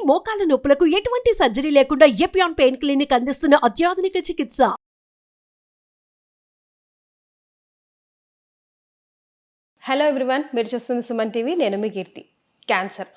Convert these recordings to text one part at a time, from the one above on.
మోకాల నొప్పులకు ఎటువంటి సర్జరీ లేకుండా ఎపియాన్ పెయిన్ క్లినిక్ అందిస్తున్న అత్యాధునిక చికిత్స. హలో ఎవ్రీవన్, మీరు చూస్తుంది సుమన్ టీవీ. నేను మీ కీర్తి. క్యాన్సర్,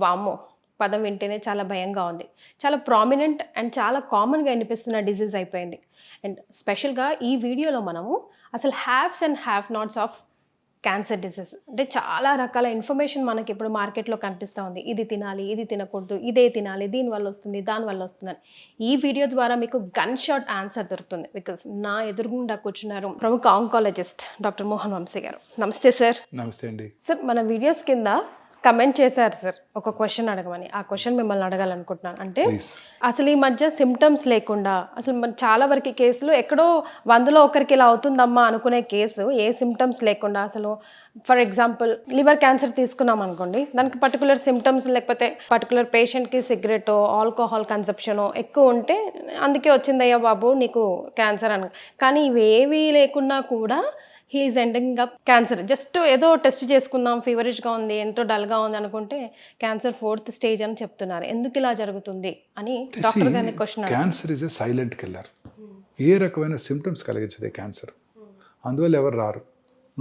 వామ్మో పదం వింటేనే చాలా భయంగా ఉంది. చాలా ప్రామినెంట్ అండ్ చాలా కామన్గా వినిపిస్తున్న డిజీజ్ అయిపోయింది. అండ్ స్పెషల్గా ఈ వీడియోలో మనము అసలు haves and have nots of cancer disease, అంటే చాలా రకాల ఇన్ఫర్మేషన్ మనకి ఇప్పుడు మార్కెట్లో కనిపిస్తూ ఉంది. ఇది తినాలి, ఇది తినకూడదు, ఇదే తినాలి, దీనివల్ల వస్తుంది, దానివల్ల వస్తుందని. ఈ వీడియో ద్వారా మీకు గన్ షాట్ ఆన్సర్ దొరుకుతుంది. బికాస్ నా ఎదురుగుండా కూర్చున్నారు ప్రముఖ ఆంకాలజిస్ట్ డాక్టర్ మోహన్ వంశీ గారు. నమస్తే సార్. నమస్తే అండి. సార్, మన వీడియోస్ కింద కమెంట్ చేశారు సార్ ఒక క్వశ్చన్ అడగమని. ఆ క్వశ్చన్ మిమ్మల్ని అడగాలనుకుంటున్నాను. అంటే అసలు ఈ మధ్య సిమ్టమ్స్ లేకుండా అసలు చాలా వరకు కేసులు ఎక్కడో 100లో ఒకరికి ఇలా అవుతుందమ్మా అనుకునే కేసు ఏ సిమ్టమ్స్ లేకుండా, అసలు ఫర్ ఎగ్జాంపుల్ లివర్ క్యాన్సర్ తీసుకున్నాం అనుకోండి, దానికి పర్టికులర్ సిమ్టమ్స్ లేకపోతే పర్టికులర్ పేషెంట్కి సిగరెటో ఆల్కహాల్ కన్సప్షనో ఎక్కువ ఉంటే అందుకే వచ్చిందయ్యా బాబు నీకు క్యాన్సర్ అని. కానీ ఇవేవీ లేకున్నా కూడా he's ending up cancer. Just ఏదో టెస్ట్ చేసుకుందాం, ఫీవరిష్గా ఉంది, ఎంతో డల్గా ఉంది అనుకుంటే క్యాన్సర్ 4th స్టేజ్ అని చెప్తున్నారు. ఎందుకు ఇలా జరుగుతుంది అని డాక్టర్ గారిని question. Cancer is a silent killer. ఏ రకమైన సిమ్టమ్స్ కలిగించదే క్యాన్సర్. అందువల్ల ఎవరు రారు.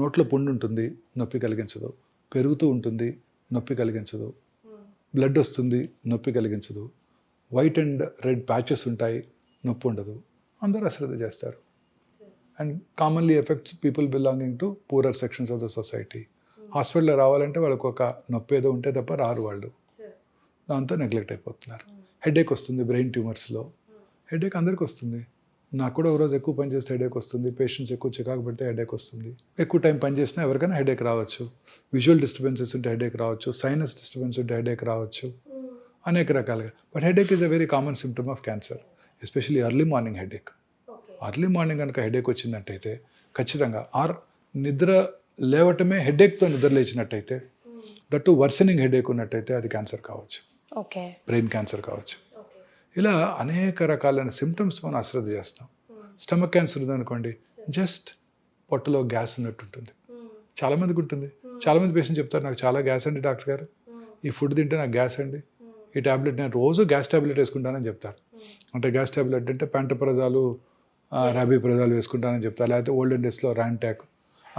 నోట్లో పుండు ఉంటుంది, నొప్పి కలిగించదు. పెరుగుతూ ఉంటుంది, నొప్పి కలిగించదు. బ్లడ్ వస్తుంది, నొప్పి కలిగించదు. వైట్ అండ్ రెడ్ ప్యాచెస్ ఉంటాయి, నొప్పి ఉండదు. అందరూ అశ్రద్ధ చేస్తారు. And commonly effects people belonging to poorer sections of the society. హాస్పిటల్లో రావాలంటే వాళ్ళకు ఒక నొప్పి ఏదో ఉంటే తప్ప రారు వాళ్ళు. దాంతో నెగ్లెక్ట్ అయిపోతున్నారు. హెడేక్ వస్తుంది బ్రెయిన్ ట్యూమర్స్లో. హెడేక్ అందరికీ వస్తుంది. నాకు కూడా ఒక రోజు ఎక్కువ పని చేస్తే హెడేక్ వస్తుంది. పేషెంట్స్ ఎక్కువ చికాకు పెడితే హెడేక్ వస్తుంది. ఎక్కువ టైం పని చేసినా ఎవరికైనా హెడేక్ రావచ్చు. విజువల్ డిస్టర్బెన్సెస్ ఉంటే హెడేక్ రావచ్చు. సైనస్ డిస్టర్బెన్స్ ఉంటే హెడేక్ రావచ్చు. అనేక రకాలుగా. But headache is a very common symptom of cancer, especially early morning headache. Early morning కనుక హెడేక్ వచ్చిందంటైతే ఖచ్చితంగా, ఆర్ నిద్ర లేవటమే హెడేక్తో నిద్ర లేచినట్టయితే, దట్టు వర్సనింగ్ హెడేక్ ఉన్నట్టయితే అది క్యాన్సర్ కావచ్చు, బ్రెయిన్ క్యాన్సర్ కావచ్చు. ఇలా అనేక రకాలైన సిమ్టమ్స్ మనం అశ్రద్ధ చేస్తాం. స్టమక్ క్యాన్సర్ ఉందనుకోండి, జస్ట్ పొట్టలో గ్యాస్ ఉన్నట్టు ఉంటుంది. చాలామందికి ఉంటుంది. చాలామంది పేషెంట్ చెప్తారు, నాకు చాలా గ్యాస్ అండి డాక్టర్ గారు, ఈ ఫుడ్ తింటే నాకు గ్యాస్ అండి, ఈ ట్యాబ్లెట్ నేను రోజు గ్యాస్ ట్యాబ్లెట్ వేసుకుంటానని చెప్తారు. అంటే గ్యాస్ ట్యాబ్లెట్ అంటే ప్యాంటోప్రజాలు, రాబిప్రజాలు వేసుకుంటానని చెప్తారు. లేకపోతే ఓల్డెన్ డేస్లో ర్యాంటాక్.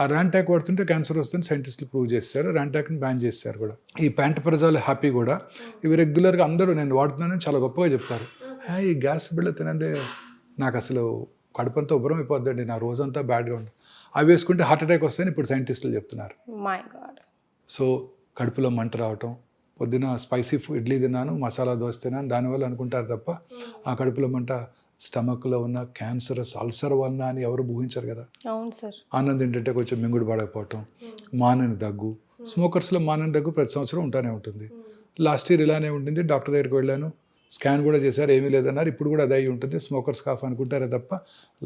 ఆ ర్యాంటాక్ వాడుతుంటే క్యాన్సర్ వస్తుందని సైంటిస్టులు ప్రూవ్ చేస్తారు. ర్యాంటాక్ని బ్యాన్ చేస్తారు కూడా. ఈ ప్యాంటోప్రజాలు హ్యాపీ కూడా ఇవి రెగ్యులర్గా అందరూ నేను వాడుతున్నానని చాలా గొప్పగా చెప్తారు. ఈ గ్యాస్ బిళ్ళ తినందే నాకు అసలు కడుపంతా ఉబ్బరం అయిపోద్దండి, నా రోజంతా బ్యాడ్గా ఉంటుంది. అవి వేసుకుంటే హార్ట్ అటాక్ వస్తాయని ఇప్పుడు సైంటిస్టులు చెప్తున్నారు. సో కడుపులో మంట రావటం, పొద్దున స్పైసీ ఇడ్లీ తిన్నాను, మసాలా దోశ తిన్నాను, దానివల్ల అనుకుంటారు తప్ప ఆ కడుపులో మంట స్టమక్లో ఉన్న క్యాన్సరస్ అల్సర్ వలన అని ఎవరు ఊహించారు కదా. అవును సార్. ఆనందం ఏంటంటే కొంచెం మింగుడు పడకపోవటం, మానని దగ్గు. స్మోకర్స్లో మానని దగ్గు ప్రతి సంవత్సరం ఉంటానే ఉంటుంది. లాస్ట్ ఇయర్ ఇలానే ఉంటుంది. డాక్టర్ దగ్గరికి వెళ్ళాను, స్కాన్ కూడా చేశారు, ఏమీ లేదన్నారు. ఇప్పుడు కూడా అది అయి ఉంటుంది. స్మోకర్స్ కాఫ్ అనుకుంటారే తప్ప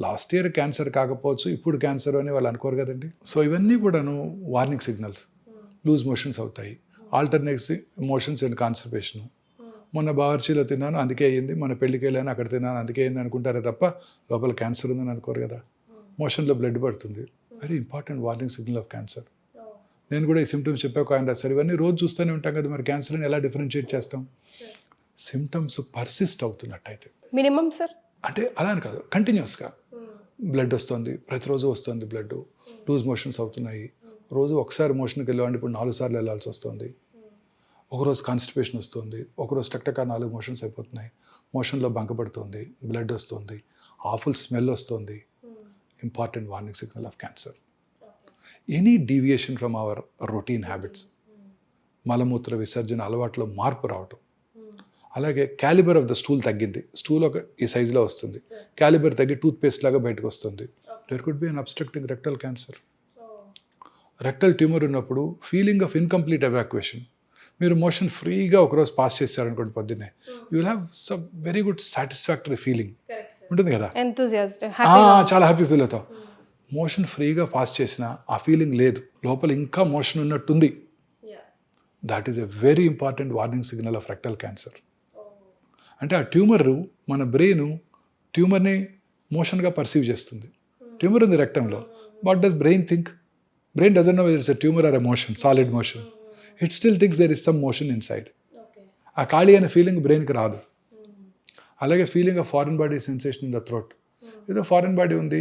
లాస్ట్ ఇయర్ క్యాన్సర్ కాకపోవచ్చు, ఇప్పుడు క్యాన్సర్ అని వాళ్ళు అనుకోరు కదండి. సో ఇవన్నీ కూడాను వార్నింగ్ సిగ్నల్స్. లూజ్ మోషన్స్ అవుతాయి, ఆల్టర్నేట్స్ మోషన్స్ అండ్ కాన్స్టిపేషన్. మొన్న బావర్చీలో తిన్నాను అందుకే అయ్యింది, మన పెళ్ళికి వెళ్ళాను అక్కడ తిన్నాను అందుకే అయింది అనుకుంటారే తప్ప లోపల క్యాన్సర్ ఉందని అనుకోరు కదా. మోషన్లో బ్లడ్ పడుతుంది, very important warning signal of cancer. నేను కూడా ఈ సిమ్టమ్స్ చెప్పాక ఆయన రాశారు. ఇవన్నీ రోజు చూస్తూనే ఉంటాం కదా, మరి క్యాన్సర్ని ఎలా డిఫరెన్షియేట్ చేస్తాం? సిమ్టమ్స్ పర్సిస్ట్ అవుతున్నట్టయితే మినిమం సార్, అంటే అలా అని కాదు, కంటిన్యూస్గా బ్లడ్ వస్తుంది, ప్రతిరోజు వస్తుంది బ్లడ్, లూజ్ మోషన్స్ అవుతున్నాయి. రోజు ఒకసారి మోషన్కి వెళ్ళేవాడిని ఇప్పుడు 4 సార్లు వెళ్ళాల్సి వస్తుంది. ఒకరోజు కాన్స్టిపేషన్ వస్తుంది, ఒకరోజు టక్టక 4 మోషన్స్ అయిపోతున్నాయి. మోషన్లో బంకపడుతుంది, బ్లడ్ వస్తుంది, ఆఫుల్ స్మెల్ వస్తుంది. Important warning signal of cancer. Any deviation from our routine habits, మలమూత్ర విసర్జన అలవాట్లో మార్పు రావటం. అలాగే క్యాలిబర్ ఆఫ్ ద స్టూల్ తగ్గింది, స్టూల్ ఒక ఈ సైజులో వస్తుంది, క్యాలిబర్ తగ్గి టూత్పేస్ట్ లాగా బయటకు వస్తుంది. There could be an obstructing rectal cancer. Rectal tumour ఉన్నప్పుడు ఫీలింగ్ ఆఫ్ ఇన్కంప్లీట్ ఎవాక్యుయేషన్. మీరు మోషన్ ఫ్రీగా ఒకరోజు పాస్ చేశారనుకోండి పొద్దున్నే, you will have some very good satisfactory feeling ఉంటుంది కదా, చాలా హ్యాపీ ఫీల్ అవుతావు. మోషన్ ఫ్రీగా పాస్ చేసిన ఆ ఫీలింగ్ లేదు, లోపల ఇంకా మోషన్ ఉన్నట్టుంది. That is a very important warning signal of rectal cancer. అంటే ఆ ట్యూమర్ మన బ్రెయిన్ ట్యూమర్ని మోషన్గా పర్సీవ్ చేస్తుంది. ట్యూమర్ ఉంది రెక్టంలో, what does brain think? Brain doesn't know whether it's a tumour or a motion, solid motion. It still thinks there is some motion inside. ఆ ఖాళీ అనే ఫీలింగ్ బ్రెయిన్కి రాదు. అలాగే feeling of foreign body sensation in the throat, ఏదో foreign body ఉంది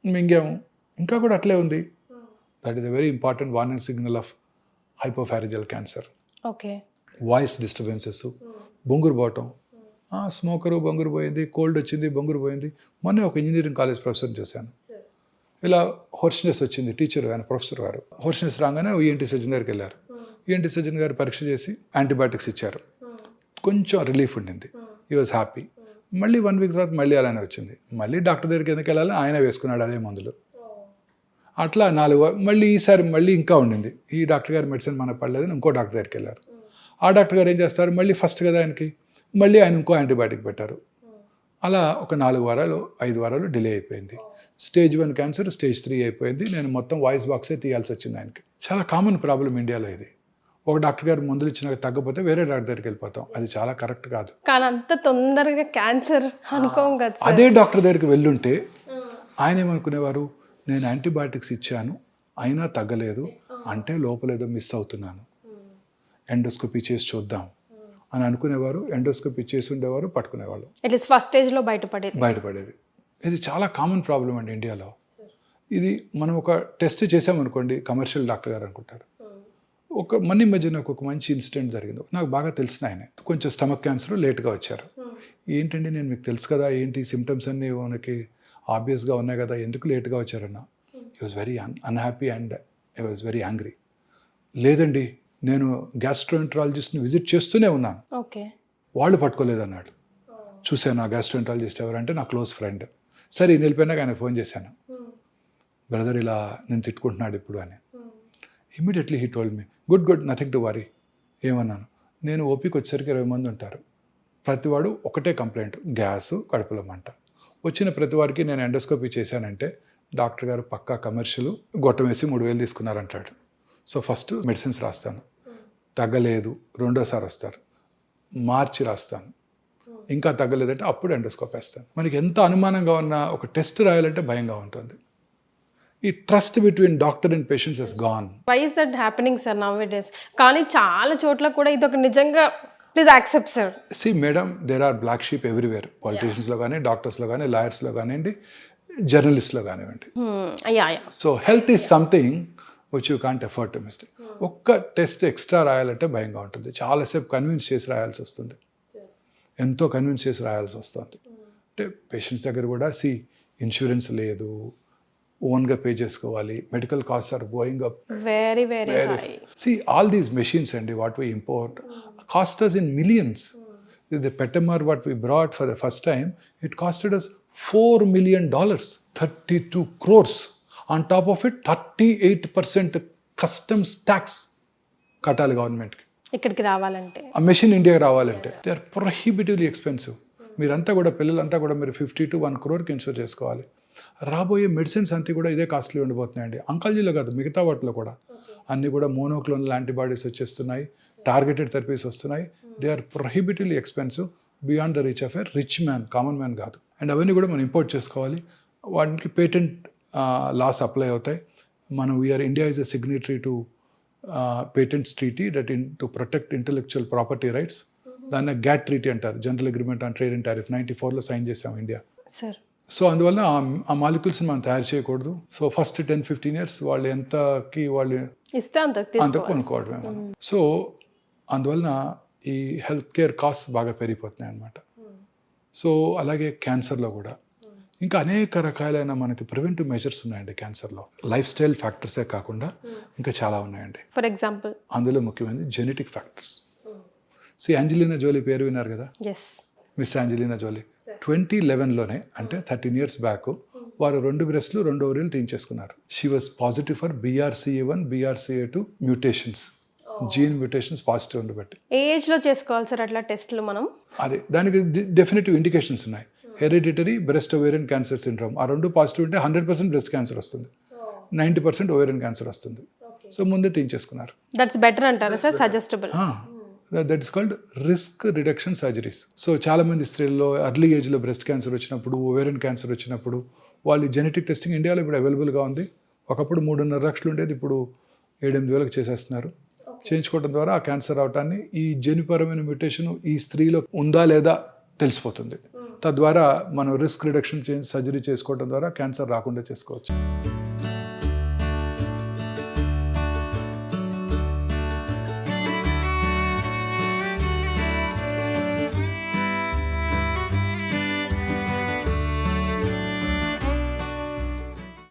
మింగాము ఇంకా కూడా అట్లే ఉంది. That is a very important warning signal of hypopharyngeal cancer. Okay. Voice disturbances, బొంగురు పోవటం, స్మోకరు బొంగురు పోయింది, కోల్డ్ వచ్చింది బొంగురు పోయింది. మొన్నే ఒక ఇంజనీరింగ్ కాలేజ్ ప్రొఫెసర్ చూశాను, ఇలా హోర్స్నెస్ వచ్చింది, టీచర్ ఆయన ప్రొఫెసర్ గారు హోర్స్నెస్ రాగానే ఈఎన్టీ సర్జన్ దగ్గరికి వెళ్ళారు. ఈఎన్టీ సర్జన్ గారు పరీక్ష చేసి యాంటీబయాటిక్స్ ఇచ్చారు, కొంచెం రిలీఫ్ ఉండింది, ఈ వాజ్ హ్యాపీ. మళ్ళీ 1 వీక్ తర్వాత మళ్ళీ అలానే వచ్చింది. మళ్ళీ డాక్టర్ దగ్గరికి ఎందుకు వెళ్ళాలి, ఆయన వేసుకున్నాడు అదే మందులు. అట్లా 4 మళ్ళీ ఈసారి మళ్ళీ ఇంకా ఉండింది. ఈ డాక్టర్ గారి మెడిసిన్ మనకు పడలేదని ఇంకో డాక్టర్ దగ్గరికి వెళ్ళారు. ఆ డాక్టర్ గారు ఏం చేస్తారు, మళ్ళీ ఫస్ట్ కదా ఆయనకి, మళ్ళీ ఆయన ఇంకో యాంటీబయాటిక్ పెట్టారు. అలా ఒక 4 వారాలు 5 వారాలు డిలే అయిపోయింది. స్టేజ్ 1 క్యాన్సర్ స్టేజ్ 3 అయిపోయింది. నేను మొత్తం వాయిస్ బాక్సే తీయాల్సి వచ్చింది ఆయనకి. చాలా కామన్ ప్రాబ్లం ఇండియాలో ఇది. ఒక డాక్టర్ గారు మందులు ఇచ్చినాక తగ్గకపోతే వేరే డాక్టర్ దగ్గరికి వెళ్ళిపోతాం, అది చాలా కరెక్ట్ కాదు. కానీ అంత తొందరగా క్యాన్సర్ అనుకోం కదా. అదే డాక్టర్ దగ్గరికి వెళ్ళుంటే ఆయన ఏమనుకునేవారు, నేను యాంటీబయాటిక్స్ ఇచ్చాను అయినా తగ్గలేదు అంటే లోపలేదో మిస్ అవుతున్నాను, ఎండోస్కోపీ చేసి చూద్దాం అని అనుకునేవారు. ఎండోస్కోపీ చేసి ఉండేవారు, పట్టుకునేవాళ్ళు, అట్లీస్ట్ ఫస్ట్ స్టేజ్లో బయటపడేది. ఇది చాలా కామన్ ప్రాబ్లం అండి ఇండియాలో. ఇది మనం ఒక టెస్ట్ చేసామనుకోండి, కమర్షియల్ డాక్టర్ గారు అనుకుంటారు. ఒక మధ్య నాకు ఒక మంచి ఇన్సిడెంట్ జరిగింది. నాకు బాగా తెలిసిన ఆయన కొంచెం స్టమక్ క్యాన్సర్ లేట్గా వచ్చారు. ఏంటండి నేను మీకు తెలుసు కదా, ఏంటి సిమ్టమ్స్ అన్నీ మనకి ఆబ్వియస్గా ఉన్నాయి కదా, ఎందుకు లేట్గా వచ్చారన్న. I was very unhappy and I was very angry. లేదండి నేను గ్యాస్ట్రోఎంట్రాలజిస్ట్ని విజిట్ చేస్తూనే ఉన్నాను, వాళ్ళు పట్టుకోలేదన్నాడు. చూశాను ఆ గ్యాస్ట్రోఎంట్రాలజిస్ట్ ఎవరంటే నా క్లోజ్ ఫ్రెండ్. సరే వెళ్ళిపోయినాక ఆయన ఫోన్ చేశాను, బ్రదర్ ఇలా నేను తిట్టుకుంటున్నాడు ఇప్పుడు అని. Immediately he told me, good nothing to worry. ఏమన్నాను, నేను ఓపీకి వచ్చేసరికి 20 మంది ఉంటారు, ప్రతివాడు ఒకటే కంప్లైంట్, గ్యాసు కడుపులో మంట. వచ్చిన ప్రతి వారికి నేను ఎండోస్కోపీ చేశానంటే డాక్టర్ గారు పక్కా కమర్షియల్ గొట్టం వేసి 3,000 తీసుకున్నారంటాడు. సో ఫస్ట్ మెడిసిన్స్ రాస్తాను, తగ్గలేదు, రెండోసారి వస్తారు, మార్చి రాస్తాను, ఇంకా తగ్గలేదంటే అప్పుడు ఎండోస్కోపీ వేస్తాను. మనకి ఎంత అనుమానంగా ఉన్న ఒక టెస్ట్ రాయాలంటే భయంగా ఉంటుంది. ఈ trust between doctor and patients has gone. Why is that happening sir now it is? కానీ చాలా చోట్ల కూడా ఇది ఒక నిజంగా please accept sir. See madam, there are black sheep everywhere. పాలిటీషియన్స్లో కానీ, డాక్టర్స్లో కానీ, లాయర్స్లో కానివ్వండి, జర్నలిస్ట్లో కానివ్వండి. So health is something which you can't afford to mistake. ఒక్క టెస్ట్ ఎక్స్ట్రా రాయాలంటే భయంగా ఉంటుంది, చాలాసేపు కన్విన్స్ చేసి రాయాల్సి వస్తుంది, ఎంతో కన్విన్స్ చేసి రాయాల్సి వస్తుంది. అంటే పేషెంట్స్ దగ్గర కూడా ఇన్సూరెన్స్ లేదు, ఓన్గా పే చేసుకోవాలి, medical cost are going up very high. All these machines అండి what we import cost us in millions. The Petamar what we brought for the first time, it costed us $4 million, 32 crores. On top of it, 38% customs tax కట్టాలి గవర్నమెంట్కి ఇక్కడికి రావాలంటే, ఆ machine ఇండియాకి రావాలంటే. They are prohibitively expensive. మీరంతా కూడా పిల్లలంతా కూడా మీరు 50 to 1 crore ఇన్సూర్ చేసుకోవాలి. రాబోయే మెడిసిన్స్ అంతా కూడా ఇదే కాస్ట్లీ ఉండిపోతున్నాయండి. అంకాలజీలో కాదు, మిగతా వాటిలో కూడా అన్నీ కూడా మోనోక్లోనల్ యాంటీబాడీస్ వచ్చేస్తున్నాయి, టార్గెటెడ్ థెరపీస్ వస్తున్నాయి. They are prohibitively expensive, beyond the reach of a rich man, common man కాదు. అండ్ అవన్నీ కూడా మనం ఇంపోర్ట్ చేసుకోవాలి, వాటికి పేటెంట్ లాస్ అప్లై అవుతాయి. మనం India is a signatory to patents treaty that to protect intellectual property rights. దాన్ని గ్యాట్ ట్రీటీ అంటారు, general agreement on trade and tariff. 94లో సైన్ చేసాం ఇండియా. సో అందువల్ల ఆ మాలిక్యూల్స్ని మనం తయారు చేయకూడదు. సో ఫస్ట్ 10-15 years వాళ్ళు ఎంతకి వాళ్ళు ఇస్తే అంత కొనుక్కోవడమే మనం. సో అందువలన ఈ హెల్త్ కేర్ కాస్ట్ బాగా పెరిగిపోతున్నాయి అన్నమాట. సో అలాగే క్యాన్సర్లో కూడా ఇంకా అనేక రకాలైన మనకి ప్రివెంటివ్ మెజర్స్ ఉన్నాయండి క్యాన్సర్లో. లైఫ్ స్టైల్ ఫ్యాక్టర్సే కాకుండా ఇంకా చాలా ఉన్నాయండి. ఫర్ ఎగ్జాంపుల్ అందులో ముఖ్యమైనది జెనెటిక్ ఫ్యాక్టర్స్. యాంజెలినా జోలీ పేరు విన్నారు కదా, మిస్ యాంజెలినా జోలీ. 2011లోనే అంటే 13 years బ్యాక్ వారు 2 బ్రెస్ట్లు 2 ovaries తీయించేసుకున్నారు. She was positive for BRCA1 BRCA2 mutations, gene mutations positive ఉండబట్టి. ఏ ఏజ్లో చేసుకోవాలి సార్ అట్లా టెస్ట్లు మనం? అదే దానికి డెఫినెటివ్ ఇండికేషన్స్ ఉన్నాయి. Hereditary breast ovarian cancer syndrome, ఆ 2 పాజిటివ్ ఉంటే 100% బ్రెస్ట్ క్యాన్సర్ వస్తుంది, 90% ఓవేరియన్ క్యాన్సర్ వస్తుంది. సో ముందే తీయించేసుకున్నారు. దట్స్ బెటర్ అంటారా sir? Suggestible. That is called risk reduction surgeries. So చాలామంది స్త్రీల్లో ఎర్లీ ఏజ్లో బ్రెస్ట్ క్యాన్సర్ వచ్చినప్పుడు, ఓవేరియన్ క్యాన్సర్ వచ్చినప్పుడు వాళ్ళు జెనెటిక్ టెస్టింగ్ ఇండియాలో ఇప్పుడు అవైలబుల్గా ఉంది. ఒకప్పుడు 3.5 లక్షలు ఉండేది, ఇప్పుడు 7-8 వేలకు చేసేస్తున్నారు. చేయించుకోవడం ద్వారా ఆ క్యాన్సర్ రావటాన్ని ఈ జన్యుపరమైన మ్యూటేషన్ ఈ స్త్రీలో ఉందా లేదా తెలిసిపోతుంది. తద్వారా మనం రిస్క్ రిడక్షన్ సర్జరీ చేసుకోవడం ద్వారా క్యాన్సర్ రాకుండా చేసుకోవచ్చు.